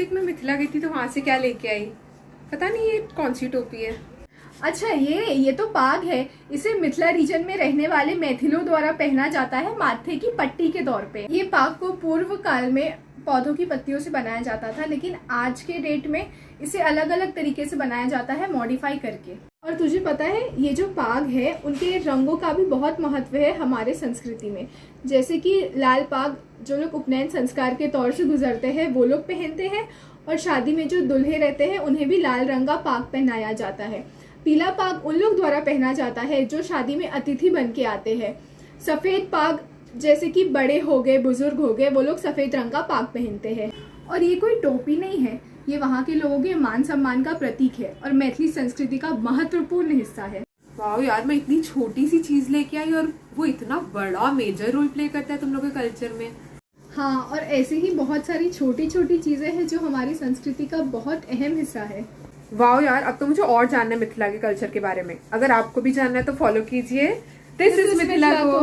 Week में मिथिला गई थी तो वहां से क्या लेके आई, पता नहीं ये कौन सी टोपी है। अच्छा, ये तो पाग है। इसे मिथिला रीजन में रहने वाले मैथिलों द्वारा पहना जाता है माथे की पट्टी के तौर पे। ये पाग को पूर्व काल में पौधों की पत्तियों से बनाया जाता था, लेकिन आज के डेट में इसे अलग अलग तरीके से बनाया जाता है, मॉडिफाई करके। और तुझे पता है ये जो पाग है उनके रंगों का भी बहुत महत्व है हमारे संस्कृति में। जैसे कि लाल पाग जो लोग उपनयन संस्कार के तौर से गुजरते हैं वो लोग पहनते हैं, और शादी में जो दूल्हे रहते हैं उन्हें भी लाल रंग का पाग पहनाया जाता है। पीला पाग उन लोग द्वारा पहना जाता है जो शादी में अतिथि बन के आते हैं। सफेद पाग जैसे कि बड़े हो गए, बुजुर्ग हो गए, वो लोग सफेद रंग का पाग पहनते हैं। और ये कोई टोपी नहीं है, ये वहाँ के लोगों के मान सम्मान का प्रतीक है और मैथिली संस्कृति का महत्वपूर्ण हिस्सा है। वाह यार, मैं इतनी छोटी सी चीज लेके आई और वो इतना बड़ा मेजर रोल प्ले करता है तुम लोग के कल्चर में। हाँ, और ऐसे ही बहुत सारी छोटी छोटी चीजें हैं जो हमारी संस्कृति का बहुत अहम हिस्सा है। वाह यार, अब तो मुझे और जानना है मिथिला के कल्चर के बारे में। अगर आपको भी जानना है तो फॉलो कीजिए दिस इज मिथिला को।